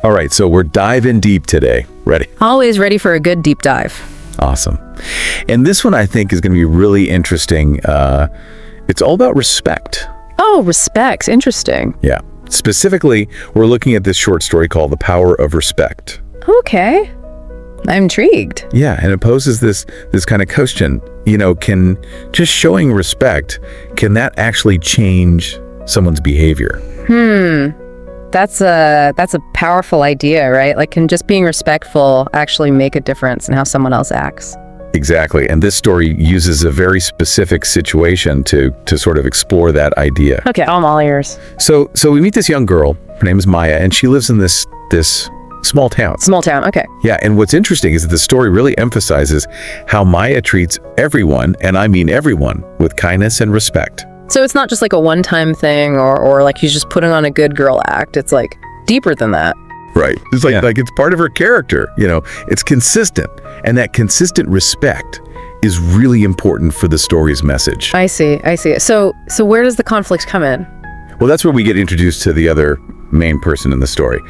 All right, so we're diving deep today. Ready? Always ready for a good deep dive. Awesome. And this one I think is going to be really interesting. It's all about respect. Oh, respect. Interesting. Yeah. Specifically, we're looking at this short story called The Power of Respect. Okay. I'm intrigued. Yeah, and it poses this kind of question, can just showing respect, can that actually change someone's behavior? That's a powerful idea, right? Like, can just being respectful actually make a difference in how someone else acts? Exactly. And this story uses a very specific situation to sort of explore that idea. Okay, I'm all ears. So we meet this young girl. Her name is Maya, and she lives in this small town. Small town, okay. Yeah, and what's interesting is that the story really emphasizes how Maya treats everyone, and I mean everyone, with kindness and respect. So it's not just like a one-time thing or like she's just putting on a good girl act. It's like deeper than that. Right. It's like it's part of her character, it's consistent. And that consistent respect is really important for the story's message. I see. So where does the conflict come in? Well, that's where we get introduced to the other main person in the story.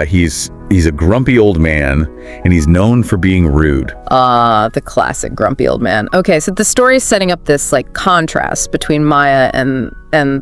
He's a grumpy old man, and he's known for being rude. The classic grumpy old man. Okay, so the story is setting up this like contrast between Maya and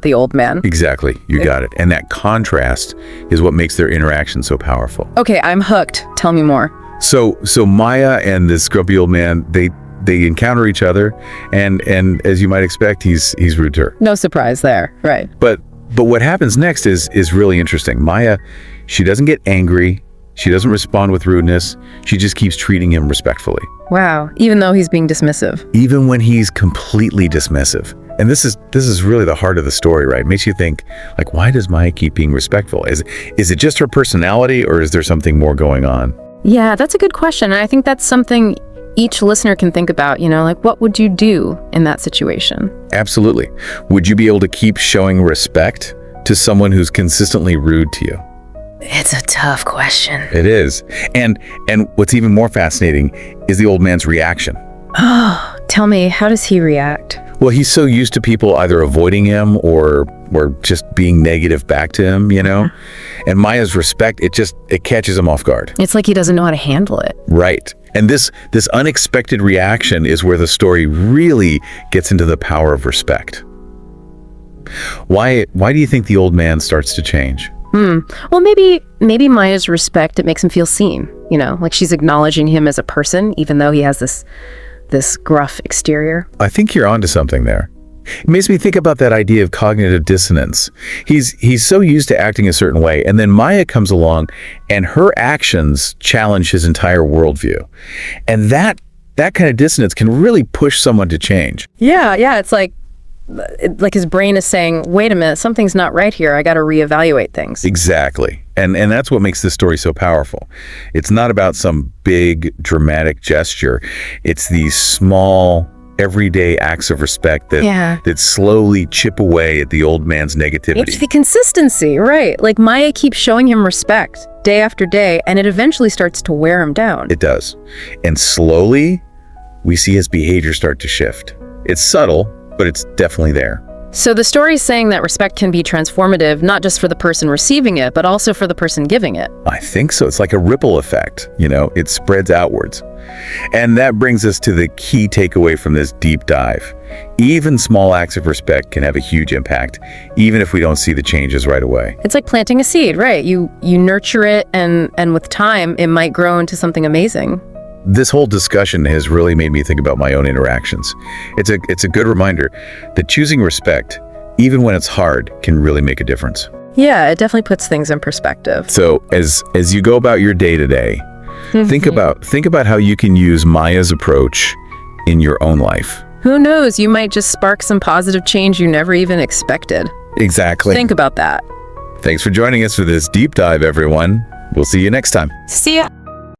the old man. Exactly, you got it. And that contrast is what makes their interaction so powerful. Okay, I'm hooked. Tell me more. So Maya and this grumpy old man, they encounter each other, and as you might expect, he's rude to her. No surprise there, right? But what happens next is really interesting. Maya, she doesn't get angry. She doesn't respond with rudeness. She just keeps treating him respectfully. Wow, even though he's being dismissive. Even when he's completely dismissive. And this is really the heart of the story, right? It makes you think, like, why does Maya keep being respectful? Is it just her personality, or is there something more going on? Yeah, that's a good question. And I think that's something each listener can think about, like, what would you do in that situation? Absolutely. Would you be able to keep showing respect to someone who's consistently rude to you? It's a tough question. It is. And what's even more fascinating is the old man's reaction. Oh, tell me, how does he react? Well, he's so used to people either avoiding him or just being negative back to him, And Maya's respect, it catches him off guard. It's like he doesn't know how to handle it. Right. And this unexpected reaction is where the story really gets into the power of respect. Why do you think the old man starts to change? Well, maybe Maya's respect, it makes him feel seen, like she's acknowledging him as a person, even though he has this gruff exterior. I think you're onto something there. It makes me think about that idea of cognitive dissonance. He's so used to acting a certain way, and then Maya comes along, and her actions challenge his entire worldview. And that kind of dissonance can really push someone to change. Yeah, it's like his brain is saying, wait a minute, something's not right here. I got to reevaluate things. Exactly. And that's what makes this story so powerful. It's not about some big dramatic gesture. It's these small, everyday acts of respect that slowly chip away at the old man's negativity. It's the consistency, right? Like Maya keeps showing him respect day after day, and it eventually starts to wear him down. It does. And slowly, we see his behavior start to shift. It's subtle, but it's definitely there. So the story is saying that respect can be transformative, not just for the person receiving it, but also for the person giving it. I think so. It's like a ripple effect, it spreads outwards. And that brings us to the key takeaway from this deep dive. Even small acts of respect can have a huge impact, even if we don't see the changes right away. It's like planting a seed, right? You nurture it, and with time, it might grow into something amazing. This whole discussion has really made me think about my own interactions. It's a good reminder that choosing respect, even when it's hard, can really make a difference. Yeah, it definitely puts things in perspective. So as you go about your day to day, think about how you can use Maya's approach in your own life. Who knows, you might just spark some positive change you never even expected. Exactly. Think about that. Thanks for joining us for this deep dive, everyone. We'll see you next time. See ya.